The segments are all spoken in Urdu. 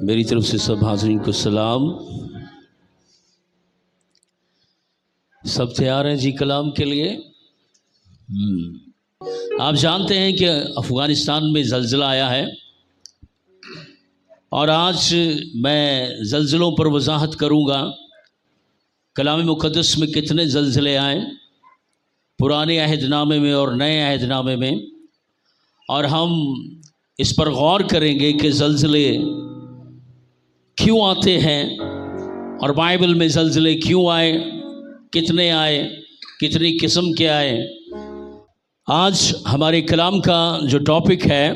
میری طرف سے سب حاضرین کو سلام۔ سب تیار ہیں جی کلام کے لیے؟ آپ جانتے ہیں کہ افغانستان میں زلزلہ آیا ہے، اور آج میں زلزلوں پر وضاحت کروں گا۔ کلام مقدس میں کتنے زلزلے آئے، پرانے عہد نامے میں اور نئے عہد نامے میں، اور ہم اس پر غور کریں گے کہ زلزلے کیوں آتے ہیں، اور بائبل میں زلزلے کیوں آئے، کتنے آئے، کتنی قسم کے آئے۔ آج ہمارے کلام کا جو ٹاپک ہے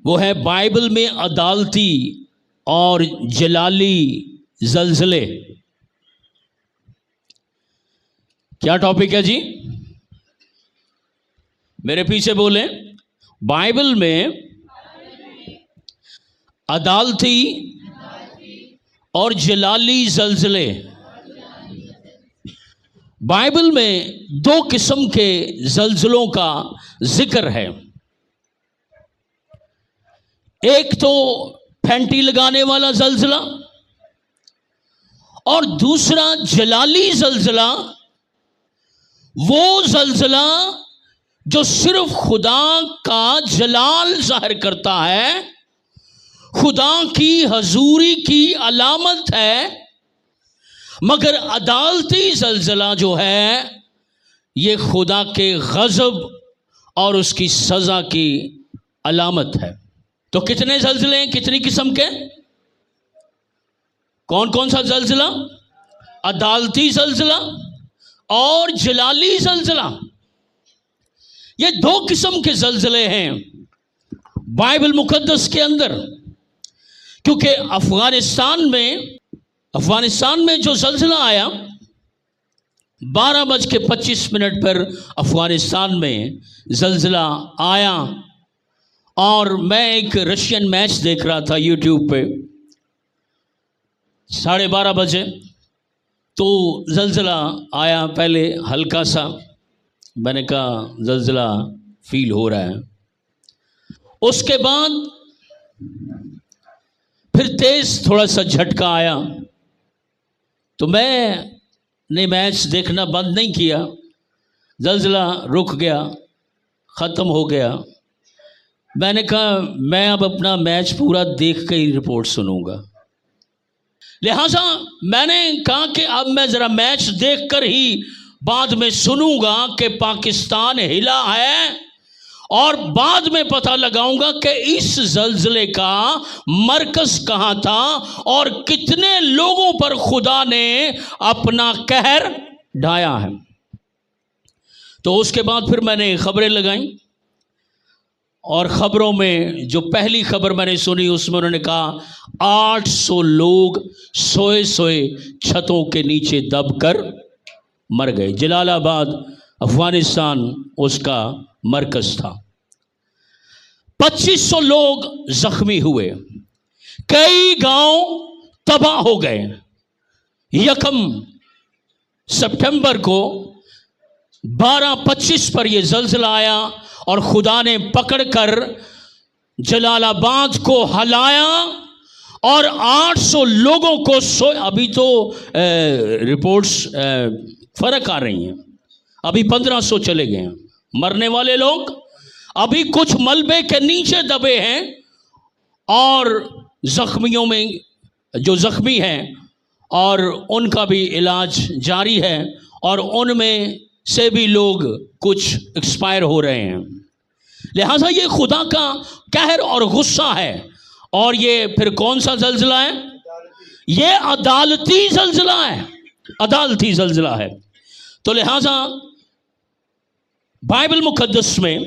وہ ہے بائبل میں عدالتی اور جلالی زلزلے۔ کیا ٹاپک ہے جی؟ میرے پیچھے بولیں۔ بائبل میں عدالتی اور جلالی زلزلے۔ بائبل میں دو قسم کے زلزلوں کا ذکر ہے، ایک تو پھینٹی لگانے والا زلزلہ، اور دوسرا جلالی زلزلہ، وہ زلزلہ جو صرف خدا کا جلال ظاہر کرتا ہے، خدا کی حضوری کی علامت ہے، مگر عدالتی زلزلہ جو ہے یہ خدا کے غضب اور اس کی سزا کی علامت ہے۔ تو کتنے زلزلے ہیں، کتنی قسم کے؟ کون کون سا زلزلہ؟ عدالتی زلزلہ اور جلالی زلزلہ۔ یہ دو قسم کے زلزلے ہیں بائبل مقدس کے اندر، کیونکہ افغانستان میں جو زلزلہ آیا 12:25 پر افغانستان میں زلزلہ آیا، اور میں ایک رشین میچ دیکھ رہا تھا یوٹیوب پہ 12:30 بجے، تو زلزلہ آیا، پہلے ہلکا سا، میں نے کہا زلزلہ فیل ہو رہا ہے، اس کے بعد پھر تیز تھوڑا سا جھٹکا آیا، تو میں نے میچ دیکھنا بند نہیں کیا، زلزلہ رک گیا، ختم ہو گیا۔ میں نے کہا میں اب اپنا میچ پورا دیکھ کے ہی رپورٹ سنوں گا، لہٰذا میں نے کہا کہ اب میں ذرا میچ دیکھ کر ہی بعد میں سنوں گا کہ پاکستان ہلا ہے، اور بعد میں پتہ لگاؤں گا کہ اس زلزلے کا مرکز کہاں تھا اور کتنے لوگوں پر خدا نے اپنا قہر ڈھایا ہے۔ تو اس کے بعد پھر میں نے خبریں لگائیں، اور خبروں میں جو پہلی خبر میں نے سنی اس میں انہوں نے کہا 800 لوگ سوئے چھتوں کے نیچے دب کر مر گئے۔ جلال آباد افغانستان اس کا مرکز تھا۔ 2500 لوگ زخمی ہوئے، کئی گاؤں تباہ ہو گئے۔ 1 سپٹمبر کو 12:25 پر یہ زلزلہ آیا، اور خدا نے پکڑ کر جلال آباد کو ہلایا، اور 800 لوگوں کو ابھی تو رپورٹس فرق آ رہی ہیں، ابھی 1500 چلے گئے ہیں مرنے والے لوگ، ابھی کچھ ملبے کے نیچے دبے ہیں، اور زخمیوں میں جو زخمی ہیں اور ان کا بھی علاج جاری ہے، اور ان میں سے بھی لوگ کچھ ایکسپائر ہو رہے ہیں۔ لہٰذا یہ خدا کا قہر اور غصہ ہے، اور یہ پھر کون سا زلزلہ ہے؟ یہ عدالتی زلزلہ ہے، عدالتی زلزلہ ہے۔ تو لہٰذا بائبل مقدس میں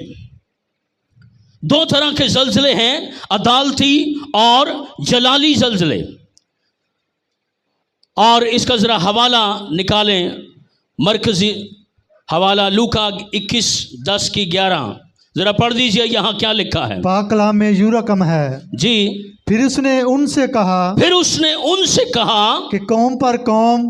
دو طرح کے زلزلے ہیں، عدالتی اور جلالی زلزلے۔ اور اس کا ذرا حوالہ نکالیں، مرکزی حوالہ لوکا 21:10-11، ذرا پڑھ دیجئے یہاں کیا لکھا ہے۔ پاک کلام میں یوں رقم ہے جی، پھر اس نے ان سے کہا کہ قوم پر قوم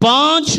5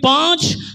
5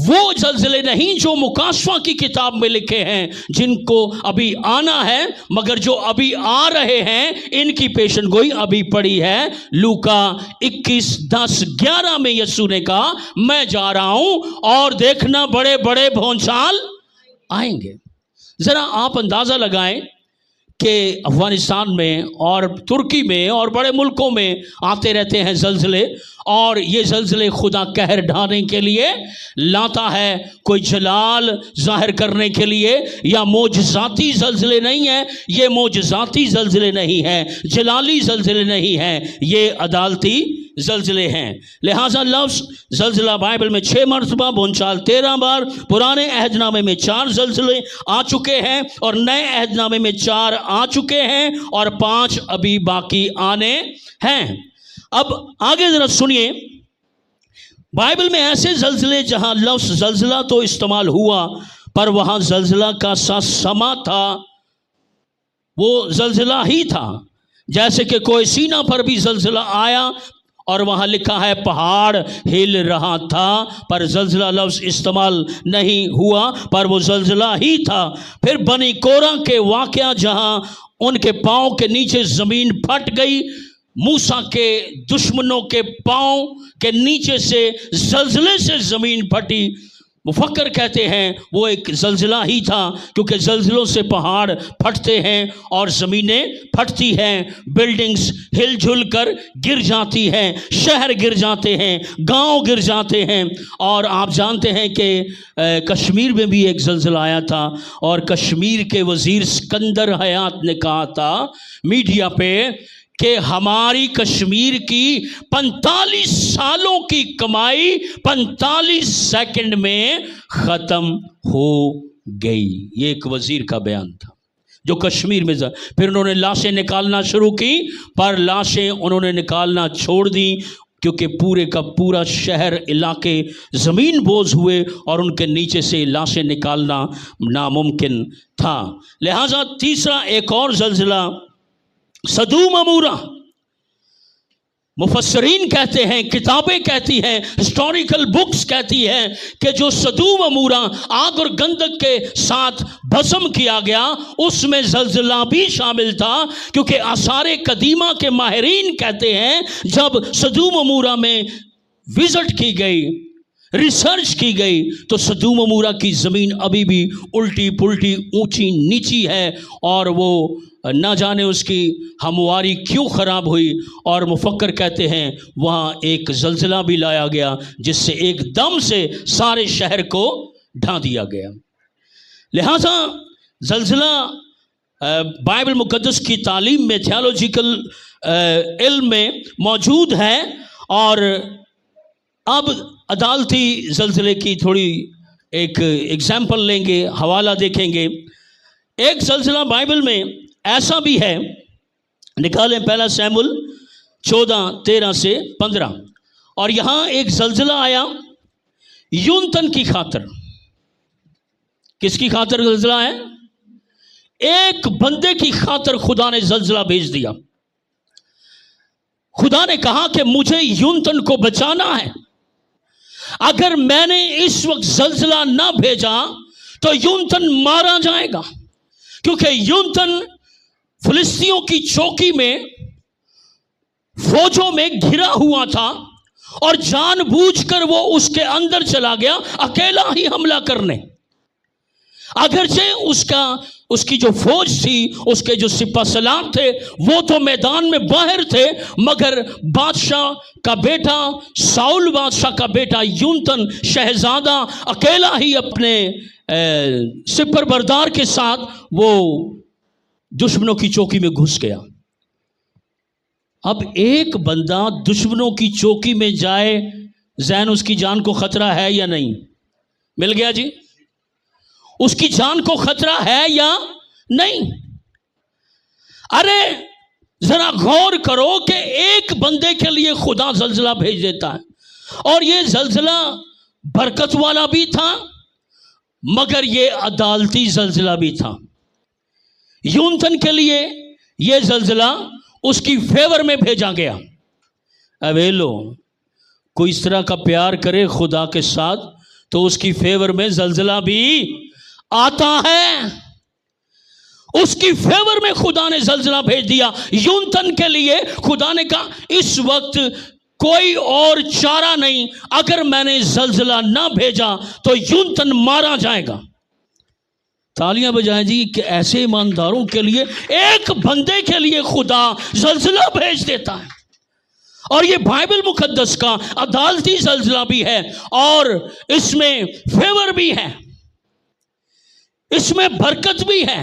وہ زلزلے نہیں جو مکاشفہ کی کتاب میں لکھے ہیں جن کو ابھی آنا ہے، مگر جو ابھی آ رہے ہیں ان کی پیشن گوئی ابھی پڑی ہے۔ لوکا 21:10-11 میں یسوع نے کہا میں جا رہا ہوں اور دیکھنا بڑے بڑے بھونچال آئیں گے۔ ذرا آپ اندازہ لگائیں کہ افغانستان میں اور ترکی میں اور بڑے ملکوں میں آتے رہتے ہیں زلزلے، اور یہ زلزلے خدا قہر ڈھانے کے لیے لاتا ہے، کوئی جلال ظاہر کرنے کے لیے، یا معجزاتی زلزلے نہیں ہیں، یہ معجزاتی زلزلے نہیں ہیں، جلالی زلزلے نہیں ہیں، یہ عدالتی زلزلے ہیں۔ لہٰذا لفظ زلزلہ بائبل میں 6 مرتبہ، بھونچال 13 بار، پرانے عہد نامے میں 4 زلزلے آ چکے ہیں اور نئے عہد نامے میں 4 آ چکے ہیں اور 5 ابھی باقی آنے ہیں۔ اب آگے ذرا سنیے، بائبل میں ایسے زلزلے جہاں لفظ زلزلہ تو استعمال ہوا پر وہاں زلزلہ کا سا سما تھا، وہ زلزلہ ہی تھا، جیسے کہ کوہ سینا پر بھی زلزلہ آیا اور وہاں لکھا ہے پہاڑ ہل رہا تھا، پر زلزلہ لفظ استعمال نہیں ہوا، پر وہ زلزلہ ہی تھا۔ پھر بنی کورہ کے واقعہ جہاں ان کے پاؤں کے نیچے زمین پھٹ گئی، موسیٰ کے دشمنوں کے پاؤں کے نیچے سے زلزلے سے زمین پھٹی، مفکر کہتے ہیں وہ ایک زلزلہ ہی تھا، کیونکہ زلزلوں سے پہاڑ پھٹتے ہیں اور زمینیں پھٹتی ہیں، بلڈنگز ہل جھل کر گر جاتی ہیں، شہر گر جاتے ہیں، گاؤں گر جاتے ہیں۔ اور آپ جانتے ہیں کہ کشمیر میں بھی ایک زلزلہ آیا تھا، اور کشمیر کے وزیر سکندر حیات نے کہا تھا میڈیا پہ کہ ہماری کشمیر کی 45 سالوں کی کمائی 45 سیکنڈ میں ختم ہو گئی۔ یہ ایک وزیر کا بیان تھا جو کشمیر میں پھر انہوں نے لاشیں نکالنا شروع کی، پر لاشیں انہوں نے نکالنا چھوڑ دی کیونکہ پورے کا پورا شہر علاقے زمین بوز ہوئے اور ان کے نیچے سے لاشیں نکالنا ناممکن تھا۔ لہٰذا تیسرا ایک اور زلزلہ سدوم عمورہ، مفسرین کہتے ہیں، کتابیں کہتی ہیں، ہسٹوریکل بکس کہتی ہیں کہ جو سدوم عمورہ آگ اور گندک کے ساتھ بھسم کیا گیا اس میں زلزلہ بھی شامل تھا، کیونکہ آثار قدیمہ کے ماہرین کہتے ہیں جب سدوم عمورہ میں وزٹ کی گئی، ریسرچ کی گئی، تو سدوم عمورہ کی زمین ابھی بھی الٹی پلٹی اونچی نیچی ہے، اور وہ نہ جانے اس کی ہمواری کیوں خراب ہوئی، اور مفکر کہتے ہیں وہاں ایک زلزلہ بھی لایا گیا جس سے ایک دم سے سارے شہر کو ڈھا دیا گیا۔ لہٰذا زلزلہ بائبل مقدس کی تعلیم میں، تھیالوجیکل علم میں موجود ہے۔ اور اب عدالتی زلزلے کی تھوڑی ایک ایگزامپل لیں گے، حوالہ دیکھیں گے۔ ایک زلزلہ بائبل میں ایسا بھی ہے، نکالیں پہلا سیموئیل 14:13-15، اور یہاں ایک زلزلہ آیا یونتن کی خاطر۔ کس کی خاطر زلزلہ ہے؟ ایک بندے کی خاطر خدا نے زلزلہ بھیج دیا۔ خدا نے کہا کہ مجھے یونتن کو بچانا ہے، اگر میں نے اس وقت زلزلہ نہ بھیجا تو یونتن مارا جائے گا، کیونکہ یونتن فلسطینیوں کی چوکی میں فوجوں میں گھرا ہوا تھا، اور جان بوجھ کر وہ اس کے اندر چلا گیا اکیلا ہی حملہ کرنے۔ اگرچہ اس کی جو فوج تھی، اس کے جو سپہ سالار تھے وہ تو میدان میں باہر تھے، مگر بادشاہ کا بیٹا، ساؤل بادشاہ کا بیٹا یونتن شہزادہ اکیلا ہی اپنے سپر بردار کے ساتھ وہ دشمنوں کی چوکی میں گھس گیا۔ اب ایک بندہ دشمنوں کی چوکی میں جائے، ذہن اس کی جان کو خطرہ ہے یا نہیں؟ مل گیا جی؟ اس کی جان کو خطرہ ہے یا نہیں؟ ارے ذرا غور کرو کہ ایک بندے کے لیے خدا زلزلہ بھیج دیتا ہے، اور یہ زلزلہ برکت والا بھی تھا مگر یہ عدالتی زلزلہ بھی تھا۔ یونتن کے لیے یہ زلزلہ اس کی فیور میں بھیجا گیا۔ اویلو کوئی اس طرح کا پیار کرے خدا کے ساتھ تو اس کی فیور میں زلزلہ بھی آتا ہے. اس کی فیور میں خدا نے زلزلہ بھیج دیا. یونتن کے لیے خدا نے کہا اس وقت کوئی اور چارہ نہیں، اگر میں نے زلزلہ نہ بھیجا تو یونتن مارا جائے گا. تالیاں بجائیں جی کہ ایسے ایمانداروں کے لیے، ایک بندے کے لیے خدا زلزلہ بھیج دیتا ہے. اور یہ بائبل مقدس کا عدالتی زلزلہ بھی ہے، اور اس میں فیور بھی ہے، اس میں برکت بھی ہے.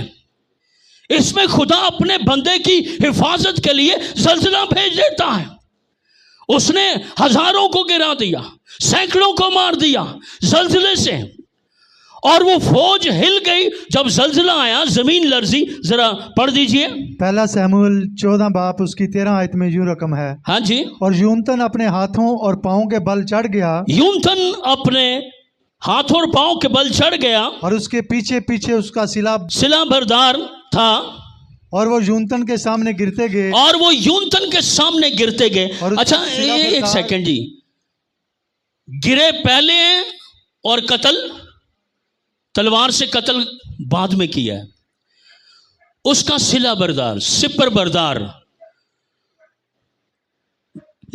اس میں خدا اپنے بندے کی حفاظت کے لیے زلزلہ بھیج دیتا ہے. اس نے ہزاروں کو گرا دیا، سینکڑوں کو مار دیا زلزلے سے، اور وہ فوج ہل گئی جب زلزلہ آیا، زمین لرزی. ذرا پڑھ دیجئے پہلا سیموئیل 14 باب اس کی 13 آیت میں یوں رقم ہے. ہاں جی. اور یونتن اپنے ہاتھوں اور پاؤں کے بل چڑھ گیا. یونتن اپنے ہاتھوں اور پاؤں کے بل چڑھ گیا، اور اس کے پیچھے پیچھے اس کا سلا بردار تھا، اور وہ یونتن کے سامنے گرتے گئے. اور وہ یونتن کے سامنے گرتے گئے. اور اچھا ایک سیکنڈ جی، گرے پہلے ہیں اور قتل تلوار سے قتل بعد میں کیا ہے. اس کا سلا بردار، سپر بردار،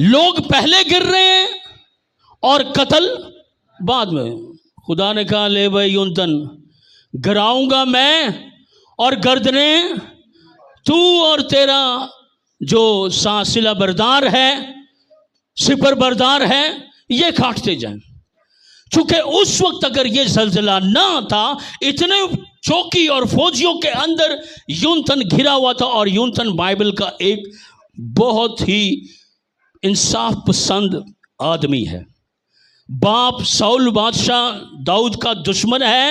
لوگ پہلے گر رہے ہیں اور قتل بعد میں. خدا نے کہا لے بھائی یونتن، گراؤں گا میں، اور گردنیں تو اور تیرا جو سلا بردار ہے، سپر بردار ہے، یہ کاٹتے جائیں. چونکہ اس وقت اگر یہ زلزلہ نہ آتا، اتنے چوکی اور فوجیوں کے اندر یونتن گھرا ہوا تھا. اور یونتن بائبل کا ایک بہت ہی انصاف پسند آدمی ہے. باپ ساؤل بادشاہ داؤد کا دشمن ہے،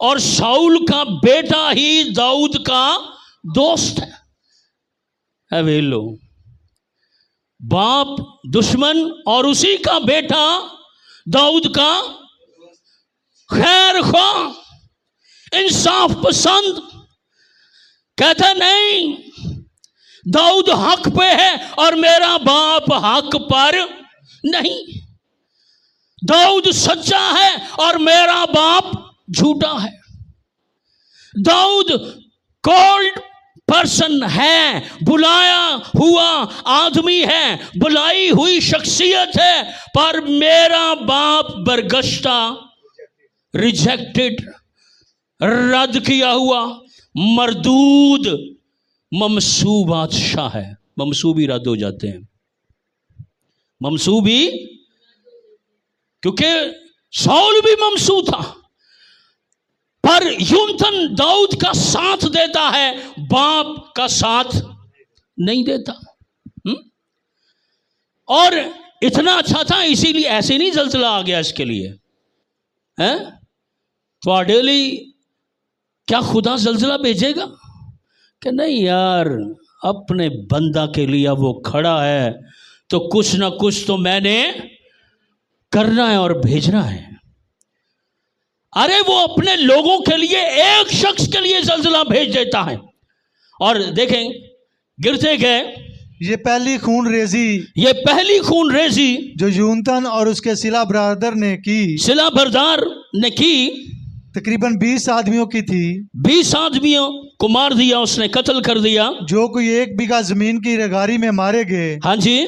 اور ساؤل کا بیٹا ہی داؤد کا دوست ہے. اویلو باپ دشمن اور اسی کا بیٹا داؤد کا خیر خواہ، انصاف پسند. کہتا نہیں داؤد حق پہ ہے اور میرا باپ حق پر نہیں. داؤد سچا ہے اور میرا باپ جھوٹا ہے. داؤد کولڈ پرسن ہے، بلایا ہوا آدمی ہے، بلائی ہوئی شخصیت ہے، پر میرا باپ برگشتہ، ریجیکٹڈ، رد کیا ہوا، مردود، ممسو بادشاہ ہے. ممسو بھی رد ہو جاتے ہیں، ممسو بھی، کیونکہ ساؤل بھی ممسو تھا. پر یونتن داؤد کا ساتھ دیتا ہے، باپ کا ساتھ نہیں دیتا. اور اتنا اچھا تھا، اسی لیے ایسے نہیں زلزلہ آ گیا اس کے لیے. تھوڑے لیے کیا خدا زلزلہ بھیجے گا؟ کہ نہیں یار، اپنے بندہ کے لیے وہ کھڑا ہے تو کچھ نہ کچھ تو میں نے کرنا ہے اور بھیجنا ہے. ارے وہ اپنے لوگوں کے لیے، ایک شخص کے لیے زلزلہ بھیج دیتا ہے. اور دیکھیں گرتے گئے. یہ پہلی خون ریزی جو یونتن اور اس کے سلا برادر نے کی، سلا بردار نے کی، تقریباً 20 آدمیوں کی تھی. 20 آدمیوں کو مار دیا، اس نے قتل کر دیا. جو کوئی 1 بیگھہ زمین کی رگاری میں مارے گئے. ہاں جی.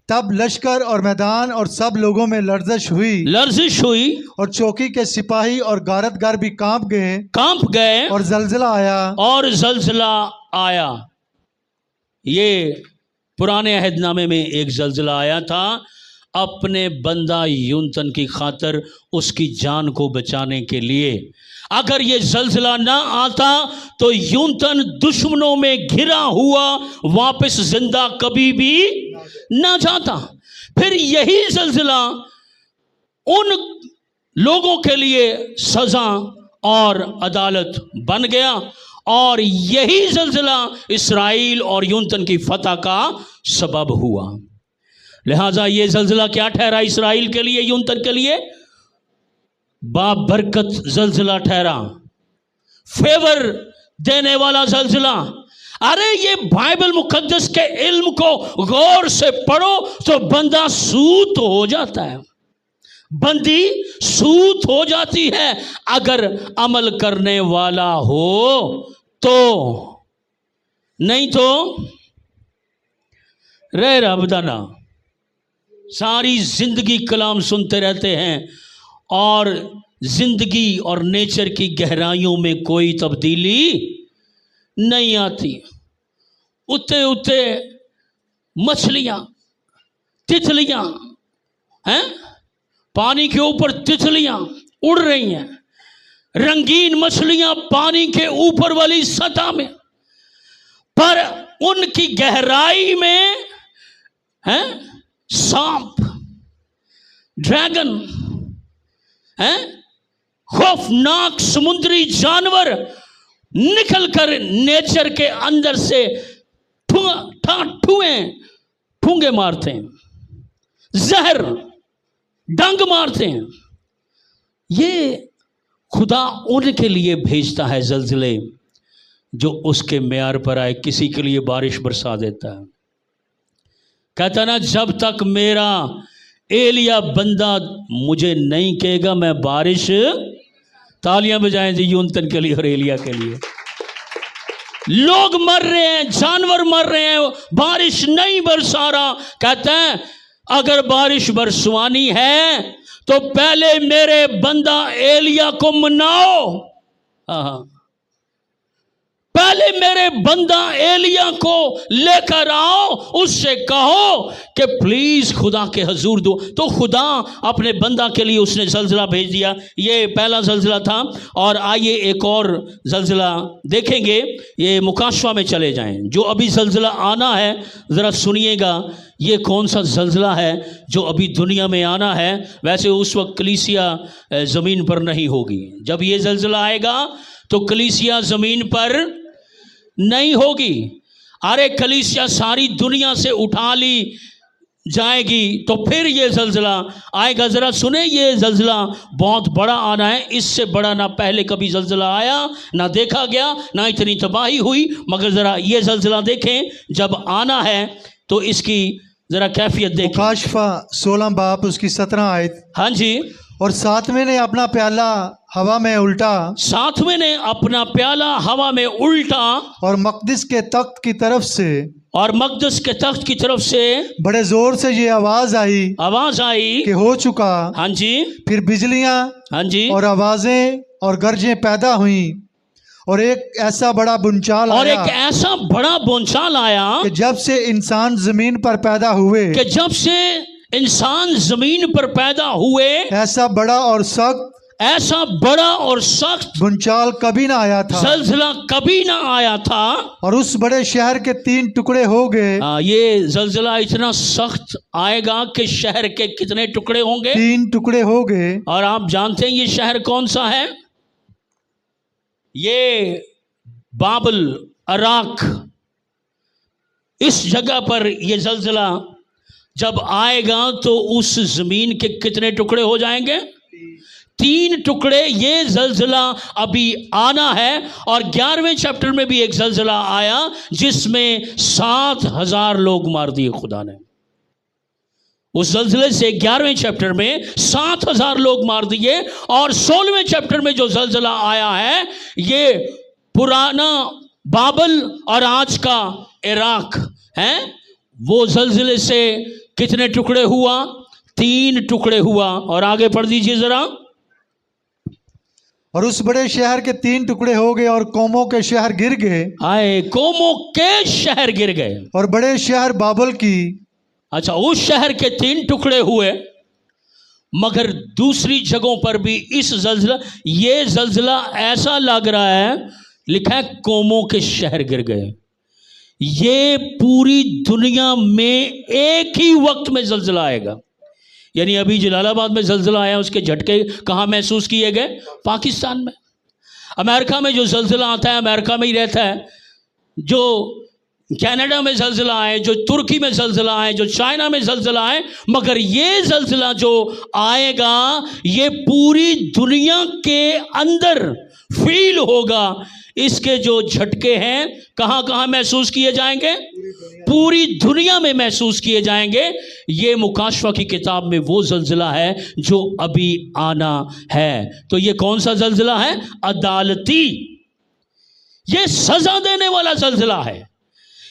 تب لشکر اور میدان اور سب لوگوں میں لرزش ہوئی، اور چوکی کے سپاہی اور غارتگر بھی کانپ گئے، اور زلزلہ آیا. یہ پرانے عہد نامے میں ایک زلزلہ آیا تھا، اپنے بندہ یونتن کی خاطر، اس کی جان کو بچانے کے لیے. اگر یہ زلزلہ نہ آتا تو یونتن دشمنوں میں گھرا ہوا واپس زندہ کبھی بھی نہ جاتا. پھر یہی زلزلہ ان لوگوں کے لیے سزا اور عدالت بن گیا، اور یہی زلزلہ اسرائیل اور یونتن کی فتح کا سبب ہوا. لہذا یہ زلزلہ کیا ٹھہرا اسرائیل کے لیے، یونتن کے لیے؟ بابرکت زلزلہ ٹھہرا، فیور دینے والا زلزلہ. ارے یہ بائبل مقدس کے علم کو غور سے پڑھو تو بندہ سوت ہو جاتا ہے. بندی سوت ہو جاتی ہے اگر عمل کرنے والا ہو تو، نہیں تو رہ ربدنا ساری زندگی کلام سنتے رہتے ہیں اور زندگی اور نیچر کی گہرائیوں میں کوئی تبدیلی نہیں آتی. اتے اتے مچھلیاں تتلیاں ہیں، پانی کے اوپر تتلیاں اڑ رہی ہیں، رنگین مچھلیاں پانی کے اوپر والی سطح میں، پر ان کی گہرائی میں ہیں سانپ، ڈریگن ہیں، خوفناک سمندری جانور نکل کر نیچر کے اندر سے ٹھونگے مارتے ہیں، زہر ڈنگ مارتے ہیں. یہ خدا ان کے لیے بھیجتا ہے زلزلے جو اس کے معیار پر آئے. کسی کے لیے بارش برسا دیتا ہے، کہتا نا جب تک میرا ایلیا بندہ مجھے نہیں کہے گا میں بارش. تالیاں بجائیں جی یونتن کے لیے اور ایلیا کے لیے. لوگ مر رہے ہیں، جانور مر رہے ہیں، بارش نہیں برسا رہا. کہتے ہیں اگر بارش برسوانی ہے تو پہلے میرے بندہ ایلیا کو مناؤ. پہلے میرے بندہ ایلیا کو لے کر آؤ، اس سے کہو کہ پلیز خدا کے حضور دو. تو خدا اپنے بندہ کے لیے اس نے زلزلہ بھیج دیا. یہ پہلا زلزلہ تھا. اور آئیے ایک اور زلزلہ دیکھیں گے. یہ مکاشفہ میں چلے جائیں. جو ابھی زلزلہ آنا ہے ذرا سنیے گا. یہ کون سا زلزلہ ہے جو ابھی دنیا میں آنا ہے؟ ویسے اس وقت کلیسیا زمین پر نہیں ہوگی. جب یہ زلزلہ آئے گا تو کلیسیا زمین پر نہیں ہوگی. ارے کلیسیا ساری دنیا سے اٹھا لی جائے گی تو پھر یہ زلزلہ آئے گا. ذرا سنیں، یہ زلزلہ بہت بڑا آنا ہے. اس سے بڑا نہ پہلے کبھی زلزلہ آیا، نہ دیکھا گیا، نہ اتنی تباہی ہوئی. مگر ذرا یہ زلزلہ دیکھیں جب آنا ہے تو اس کی ذرا کیفیت دیکھیں. مکاشفہ 16 باب اس کی 17 آیت. ہاں جی. اور ساتویں نے اپنا پیالہ ہوا میں الٹا، ساتویں نے اپنا پیالہ ہوا میں الٹا، اور مقدس کے تخت کی طرف سے، اور مقدس کے تخت کی طرف سے بڑے زور سے یہ آواز آئی کہ ہو چکا. ہاں جی. پھر بجلیاں ہاں جی اور آوازیں اور گرجیں پیدا ہوئیں، اور ایک ایسا بڑا بنچال اور آیا، ایک ایسا بڑا بونچال آیا کہ جب سے انسان زمین پر پیدا ہوئے، کہ جب سے انسان زمین پر پیدا ہوئے ایسا بڑا اور سخت بنچال کبھی نہ آیا تھا، زلزلہ کبھی نہ آیا تھا. اور اس بڑے شہر کے 3 ٹکڑے ہو گئے. یہ زلزلہ اتنا سخت آئے گا کہ شہر کے کتنے ٹکڑے ہوں گے؟ 3 ٹکڑے ہو گئے. اور آپ جانتے ہیں یہ شہر کون سا ہے؟ یہ بابل عراق. اس جگہ پر یہ زلزلہ جب آئے گا تو اس زمین کے کتنے ٹکڑے ہو جائیں گے؟ 3 ٹکڑے. یہ زلزلہ ابھی آنا ہے. اور 11ویں چیپٹر میں بھی ایک زلزلہ آیا جس میں 7,000 لوگ مار دیے خدا نے. اس زلزلے سے 11ویں چیپٹر میں 7,000 لوگ مار دیے. اور 16ویں چیپٹر میں جو زلزلہ آیا ہے یہ پرانا بابل اور آج کا عراق ہے. وہ زلزلے سے کتنے ٹکڑے ہوا؟ 3 ٹکڑے ہوا. اور آگے پڑھ دیجئے ذرا. اور اس بڑے شہر کے 3 ٹکڑے ہو گئے اور قوموں کے شہر گر گئے. قوموں کے شہر گر گئے. اور بڑے شہر بابل کی، اچھا اس شہر کے 3 ٹکڑے ہوئے. مگر دوسری جگہوں پر بھی یہ زلزلہ ایسا لگ رہا ہے، لکھا ہے قوموں کے شہر گر گئے. یہ پوری دنیا میں ایک ہی وقت میں زلزلہ آئے گا. یعنی ابھی جلال آباد میں زلزلہ آیا، اس کے جھٹکے کہاں محسوس کیے گئے؟ پاکستان میں. امریکہ میں جو زلزلہ آتا ہے امریکہ میں ہی رہتا ہے. جو کینیڈا میں زلزلہ آئے، جو ترکی میں زلزلہ آئے، جو چائنا میں زلزلہ آئے. مگر یہ زلزلہ جو آئے گا یہ پوری دنیا کے اندر فیل ہوگا. اس کے جو جھٹکے ہیں کہاں کہاں محسوس کیے جائیں گے؟ پوری دنیا میں محسوس کیے جائیں گے۔ یہ مکاشفہ کی کتاب میں وہ زلزلہ ہے جو ابھی آنا ہے۔ تو یہ کون سا زلزلہ ہے؟ عدالتی، یہ سزا دینے والا زلزلہ ہے،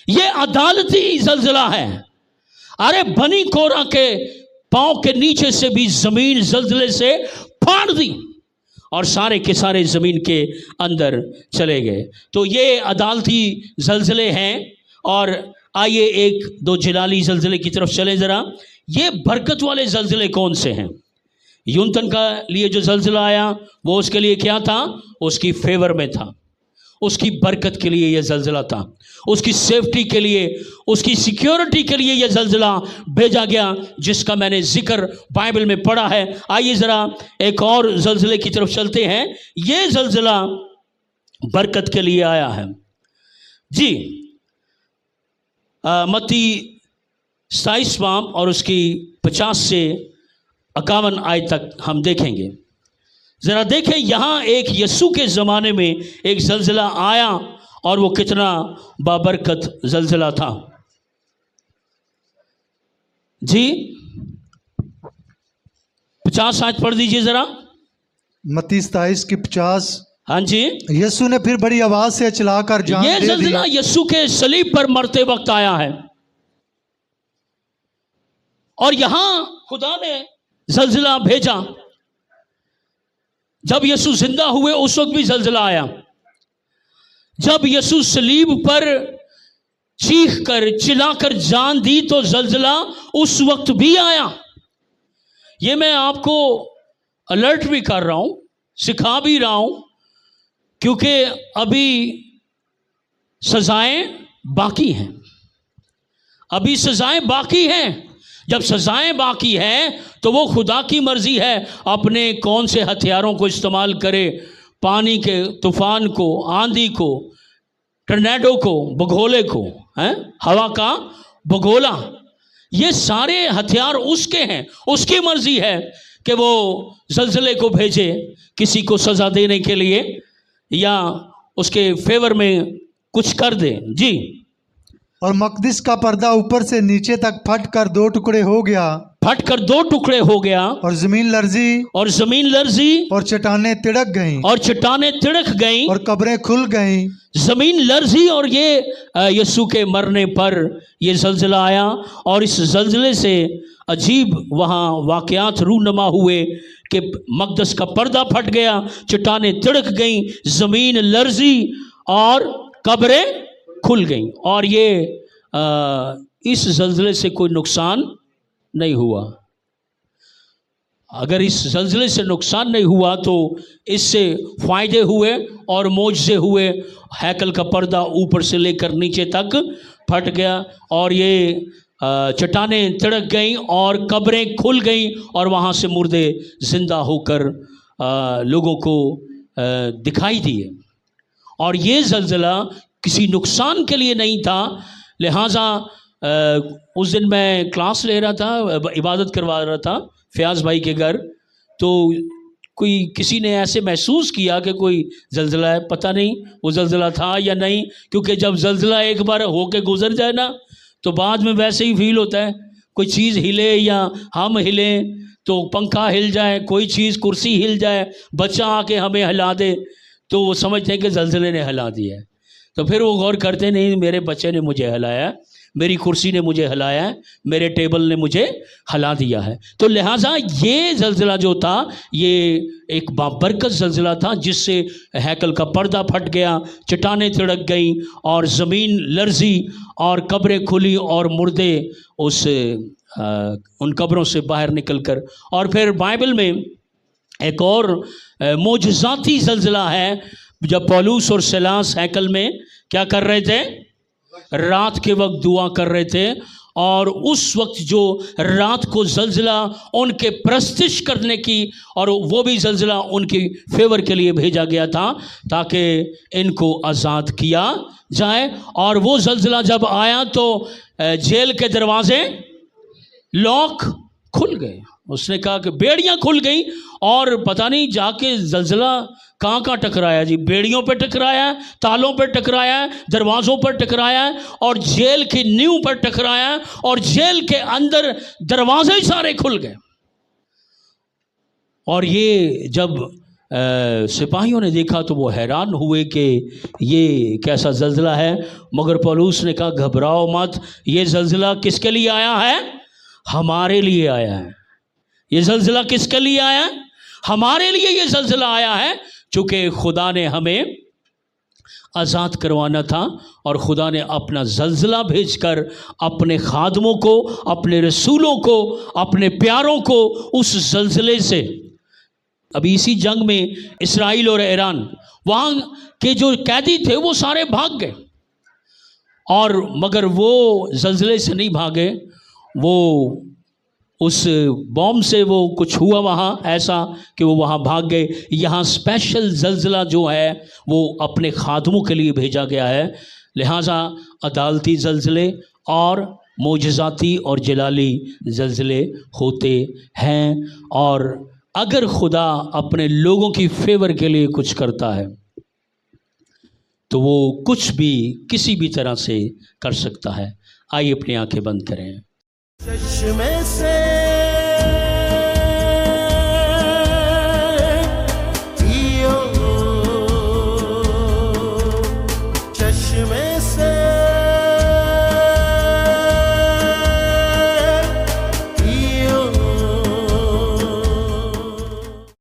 یہ عدالتی زلزلہ ہے۔ ارے بنی کورہ کے پاؤں کے نیچے سے بھی زمین زلزلے سے پھاڑ دی اور سارے کے سارے زمین کے اندر چلے گئے۔ تو یہ عدالتی زلزلے ہیں۔ اور آئیے ایک دو جلالی زلزلے کی طرف چلیں ذرا۔ یہ برکت والے زلزلے کون سے ہیں؟ یونتن کا لیے جو زلزلہ آیا وہ اس کے لیے کیا تھا؟ اس کی فیور میں تھا، اس کی برکت کے لیے یہ زلزلہ تھا، اس کی سیفٹی کے لیے، اس کی سیکیورٹی کے لیے یہ زلزلہ بھیجا گیا، جس کا میں نے ذکر بائبل میں پڑھا ہے۔ آئیے ذرا ایک اور زلزلے کی طرف چلتے ہیں۔ یہ زلزلہ برکت کے لیے آیا ہے جی۔ متی 27 باب اور اس کی 50 سے 51 آیت تک ہم دیکھیں گے۔ ذرا دیکھیں یہاں ایک یسوع کے زمانے میں ایک زلزلہ آیا اور وہ کتنا بابرکت زلزلہ تھا جی۔ 50 آیت پڑھ دیجئے ذرا۔ متی 27 کی 50۔ ہاں جی۔ یسوع نے پھر بڑی آواز سے اچلا کر جان دے دی۔ یہ زلزلہ یسوع کے صلیب پر مرتے وقت آیا ہے، اور یہاں خدا نے زلزلہ بھیجا۔ جب یسوع زندہ ہوئے اس وقت بھی زلزلہ آیا، جب یسوع صلیب پر چیخ کر چلا کر جان دی تو زلزلہ اس وقت بھی آیا۔ یہ میں آپ کو الرٹ بھی کر رہا ہوں، سکھا بھی رہا ہوں، کیونکہ ابھی سزائیں باقی ہیں، ابھی سزائیں باقی ہیں۔ جب سزائیں باقی ہیں تو وہ خدا کی مرضی ہے اپنے کون سے ہتھیاروں کو استعمال کرے، پانی کے طوفان کو، آندھی کو، ٹرنیڈو کو، بگولے کو، ہوا کا بگولا، یہ سارے ہتھیار اس کے ہیں۔ اس کی مرضی ہے کہ وہ زلزلے کو بھیجے کسی کو سزا دینے کے لیے یا اس کے فیور میں کچھ کر دے جی۔ اور مقدس کا پردہ اوپر سے نیچے تک پھٹ کر 2 ٹکڑے ہو گیا، پھٹ کر 2 ٹکڑے ہو گیا، اور زمین لرزی، اور چٹانیں تڑک گئیں، اور قبریں کھل گئیں۔ زمین لرزی، اور یہ یسوع کے مرنے پر یہ زلزلہ آیا، اور اس زلزلے سے عجیب وہاں واقعات رونما ہوئے کہ مقدس کا پردہ پھٹ گیا، چٹانیں تڑک گئیں، زمین لرزی اور قبریں کھل گئیں۔ اور یہ اس زلزلے سے کوئی نقصان نہیں ہوا۔ اگر اس زلزلے سے نقصان نہیں ہوا تو اس سے فائدے ہوئے اور معجزے ہوئے۔ ہیکل کا پردہ اوپر سے لے کر نیچے تک پھٹ گیا، اور یہ چٹانیں تڑک گئیں اور قبریں کھل گئیں، اور وہاں سے مردے زندہ ہو کر لوگوں کو دکھائی دیے۔ اور یہ زلزلہ کسی نقصان کے لیے نہیں تھا۔ لہٰذا اس دن میں کلاس لے رہا تھا، عبادت کروا رہا تھا فیاض بھائی کے گھر، تو کسی نے ایسے محسوس کیا کہ کوئی زلزلہ ہے۔ پتہ نہیں وہ زلزلہ تھا یا نہیں، کیونکہ جب زلزلہ ایک بار ہو کے گزر جائے نا تو بعد میں ویسے ہی فیل ہوتا ہے۔ کوئی چیز ہلے یا ہم ہلیں تو پنکھا ہل جائے، کوئی چیز کرسی ہل جائے، بچہ آ کے ہمیں ہلا دے تو وہ سمجھتے ہیں کہ زلزلے نے ہلا دیا ہے۔ تو پھر وہ غور کرتے نہیں، میرے بچے نے مجھے ہلایا، میری کرسی نے مجھے ہلایا ہے، میرے ٹیبل نے مجھے ہلا دیا ہے۔ تو لہٰذا یہ زلزلہ جو تھا یہ ایک بابرکت زلزلہ تھا، جس سے ہیکل کا پردہ پھٹ گیا، چٹانیں تڑک گئیں اور زمین لرزی اور قبریں کھلی اور مردے ان قبروں سے باہر نکل کر۔ اور پھر بائبل میں ایک اور معجزاتی زلزلہ ہے، جب پولوس اور سیلاس ہیکل میں کیا کر رہے تھے؟ رات کے وقت دعا کر رہے تھے، اور اس وقت جو رات کو زلزلہ ان کے پرستش کرنے کی، اور وہ بھی زلزلہ ان کی فیور کے لیے بھیجا گیا تھا تاکہ ان کو آزاد کیا جائے۔ اور وہ زلزلہ جب آیا تو جیل کے دروازے لاک کھل گئے۔ اس نے کہا کہ بیڑیاں کھل گئیں، اور پتہ نہیں جا کے زلزلہ کہاں ٹکرایا جی؟ بیڑیوں پہ ٹکرایا ہے، تالوں پہ ٹکرایا ہے، دروازوں پر ٹکرایا ہے، اور جیل کی نیو پر ٹکرایا ہے، اور جیل کے اندر دروازے سارے کھل گئے۔ اور یہ جب سپاہیوں نے دیکھا تو وہ حیران ہوئے کہ یہ کیسا زلزلہ ہے، مگر پولوس نے کہا گھبراؤ مت، یہ زلزلہ کس کے لیے آیا ہے؟ ہمارے لیے آیا ہے۔ یہ زلزلہ کس کے لیے آیا ہے؟ ہمارے لیے یہ زلزلہ آیا ہے، چونکہ خدا نے ہمیں آزاد کروانا تھا، اور خدا نے اپنا زلزلہ بھیج کر اپنے خادموں کو، اپنے رسولوں کو، اپنے پیاروں کو اس زلزلے سے، ابھی اسی جنگ میں اسرائیل اور ایران، وہاں کے جو قیدی تھے وہ سارے بھاگ گئے، اور مگر وہ زلزلے سے نہیں بھاگے، وہ اس بوم سے وہ کچھ ہوا وہاں ایسا کہ وہ وہاں بھاگ گئے۔ یہاں اسپیشل زلزلہ جو ہے وہ اپنے خادموں کے لیے بھیجا گیا ہے، لہٰذا عدالتی زلزلے اور معجزاتی اور جلالی زلزلے ہوتے ہیں، اور اگر خدا اپنے لوگوں کی فیور کے لیے کچھ کرتا ہے تو وہ کچھ بھی کسی بھی طرح سے کر سکتا ہے۔ آئیے اپنی آنکھیں بند کریں۔ چشمے سے